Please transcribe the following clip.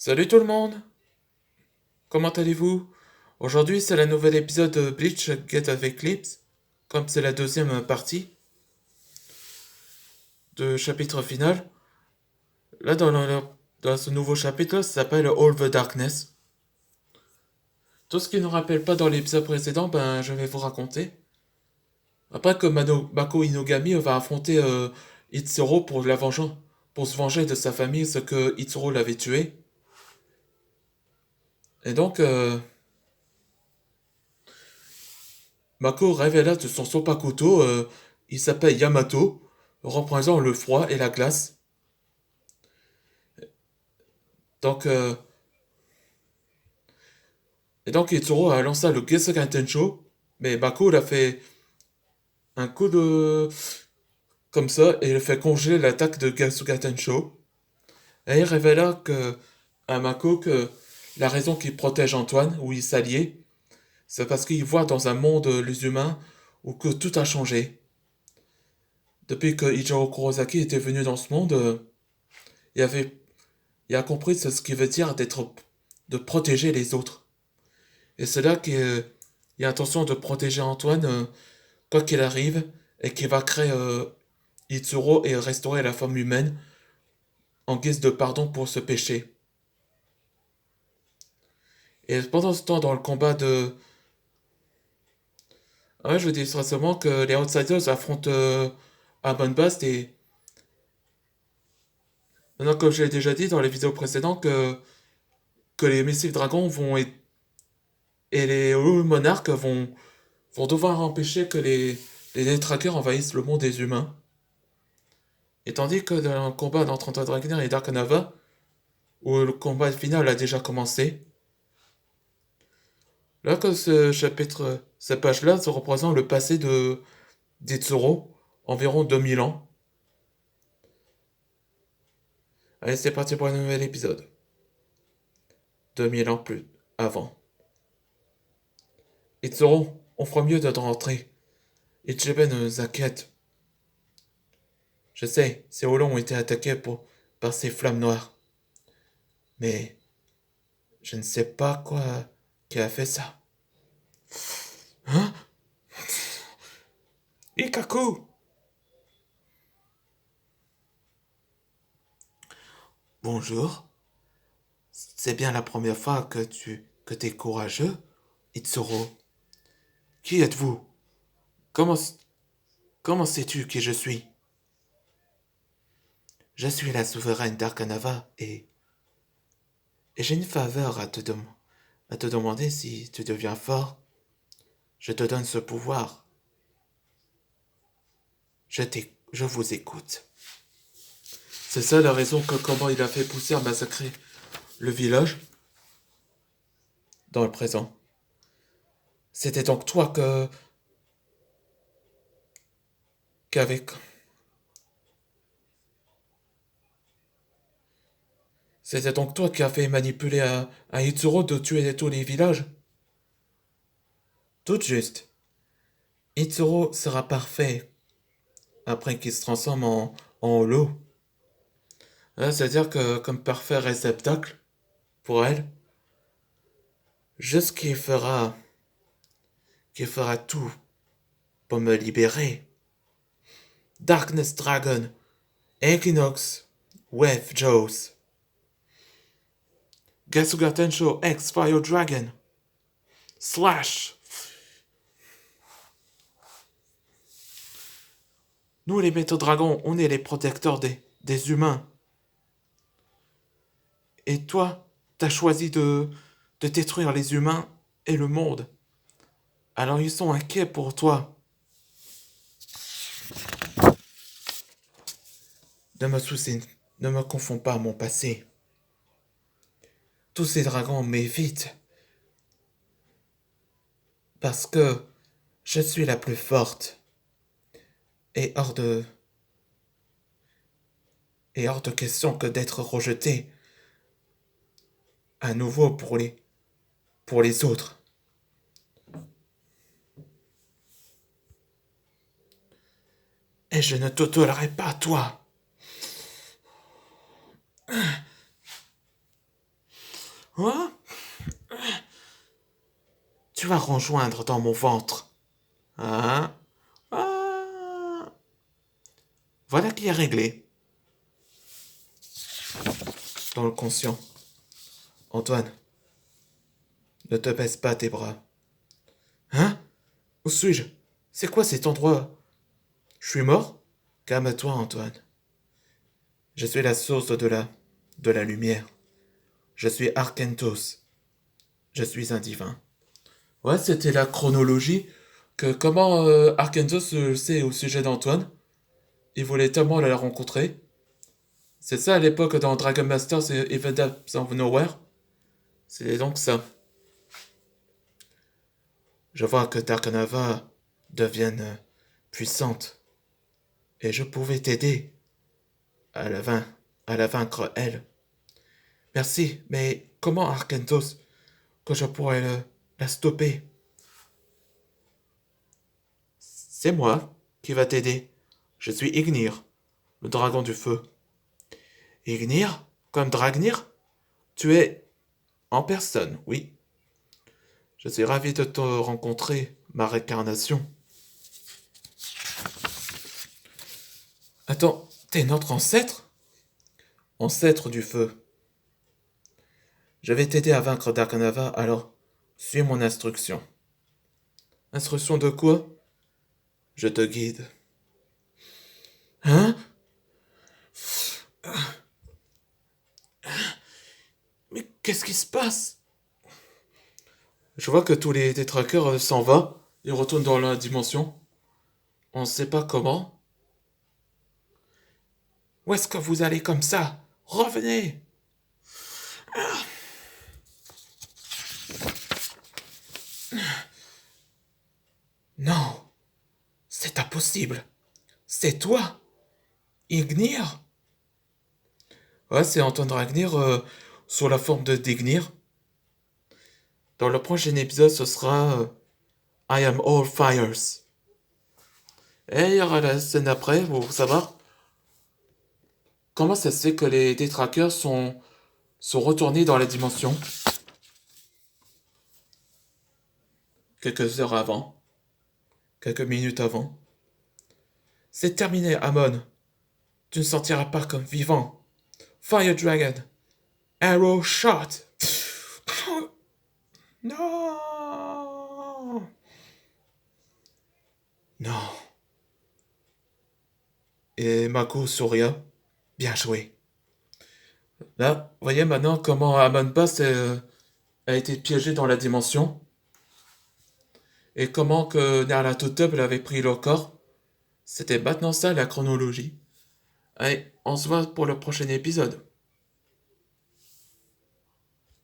Salut tout le monde, comment allez-vous? Aujourd'hui c'est le nouvel épisode de Bleach Get of Eclipse, comme c'est la deuxième partie de chapitre final. Là dans ce nouveau chapitre, ça s'appelle All the Darkness. Tout ce qui ne rappelle pas dans l'épisode précédent, ben je vais vous raconter. Après que Mako Inugami va affronter Itsuro pour pour se venger de sa famille, ce que Itsuro l'avait tué. Et donc Mako révéla de son Sopakuto, il s'appelle Yamato, représentant le froid et la glace. Donc, euh, et donc Itsuro a lancé le Gesuga Tensho, mais Mako l'a fait un coup de... comme ça, et il fait congeler l'attaque de Gesuga Tensho. Et il révéla à Mako que la raison qu'il protège Antoine, ou il s'alliait, c'est parce qu'il voit dans un monde, les humains, où que tout a changé. Depuis que Ichiro Kurosaki était venu dans ce monde, il avait il a compris ce qu'il veut dire de protéger les autres. Et c'est là qu'il a intention de protéger Antoine, quoi qu'il arrive, et qu'il va créer Itsuro et restaurer la forme humaine en guise de pardon pour ce péché. Et pendant ce temps, dans le combat de... Ouais, je vous dis seulement que les Outsiders affrontent Amon Bast et... Maintenant, comme je l'ai déjà dit dans les vidéos précédentes, que les Missiles Dragons et les Monarques vont devoir empêcher que les Netrakers envahissent le monde des humains. Et tandis que dans le combat entre Anton Dragonair et Dark Nova, où le combat final a déjà commencé, là que cette page-là se représente le passé de d'Itsuro, environ 2000 ans. Allez, c'est parti pour un nouvel épisode. 2000 ans plus avant. Itsuro, on fera mieux de rentrer. Ichiben nous inquiète. Je sais, ces Hollons ont été attaqués par ces flammes noires. Mais je ne sais pas qui a fait ça. Hein? Ikaku! Bonjour. C'est bien la première fois que t'es courageux, Itsuro. Qui êtes-vous? Comment, comment sais-tu qui je suis? Je suis la souveraine d'Arkanava et j'ai une faveur à te demander si tu deviens fort. Je te donne ce pouvoir. Je vous écoute. C'est ça la raison que comment il a fait pousser à massacrer le village dans le présent. C'était donc toi qu'avec C'était donc toi qui as fait manipuler à Itsuro de tuer tous les villages? Tout juste. Itsuro sera parfait après qu'il se transforme en holo. C'est-à-dire que comme parfait réceptacle pour elle, juste qu'il fera tout pour me libérer. Darkness Dragon, Equinox, Wave Jaws, Gasuga Tensho X Fire Dragon, Slash. Nous les Métaux Dragons, on est les protecteurs des humains. Et toi, t'as choisi de détruire les humains et le monde. Alors ils sont inquiets pour toi. Ne me soucie, ne me confonds pas à mon passé. Tous ces dragons m'évitent parce que je suis la plus forte et hors de question que d'être rejetée à nouveau pour les autres. Et je ne te tolérerai pas, toi. Hein? Tu vas rejoindre dans mon ventre. Hein? Ah. Voilà qui est réglé. Dans le conscient. Antoine, ne te baisse pas tes bras. Hein? Où suis-je? C'est quoi cet endroit? Je suis mort? Calme-toi, Antoine. Je suis la source de la lumière. Je suis Arkentos. Je suis un divin. Ouais, c'était la chronologie que comment Arkentos sait au sujet d'Antoine. Il voulait tellement la rencontrer. C'est ça à l'époque dans Dragon Masters et Event of Nowhere. C'est donc ça. Je vois que Darkanava devienne puissante. Et je pouvais t'aider à à la vaincre elle. Merci, mais comment Arkentos que je pourrais la stopper? C'est moi qui va t'aider. Je suis Ignir, le dragon du feu. Ignir? Comme Dragnir? Tu es en personne, oui. Je suis ravi de te rencontrer, ma réincarnation. Attends, t'es notre ancêtre? Ancêtre du feu. Je vais t'aider à vaincre Darkanava, alors suis mon instruction. Instruction de quoi? Je te guide. Hein? Mais qu'est-ce qui se passe? Je vois que tous les détraqueurs s'en vont. Ils retournent dans la dimension. On ne sait pas comment. Où est-ce que vous allez comme ça? Revenez! Non, c'est impossible. C'est toi, Ignir? Ouais, c'est Antoine Dragnir sous la forme de Dignir. Dans le prochain épisode, ce sera I am all fires. Et il y aura la scène après pour savoir comment ça se fait que les détraqueurs sont retournés dans la dimension quelques heures avant, quelques minutes avant. C'est terminé, Amon. Tu ne sortiras pas comme vivant. Fire Dragon. Arrow shot. Non. Non. Et Mako Surya, bien joué. Là, vous voyez maintenant comment Amon Pass a été piégé dans la dimension et comment que Nyarlathotep avait pris le corps. C'était maintenant ça la chronologie. Allez, on se voit pour le prochain épisode.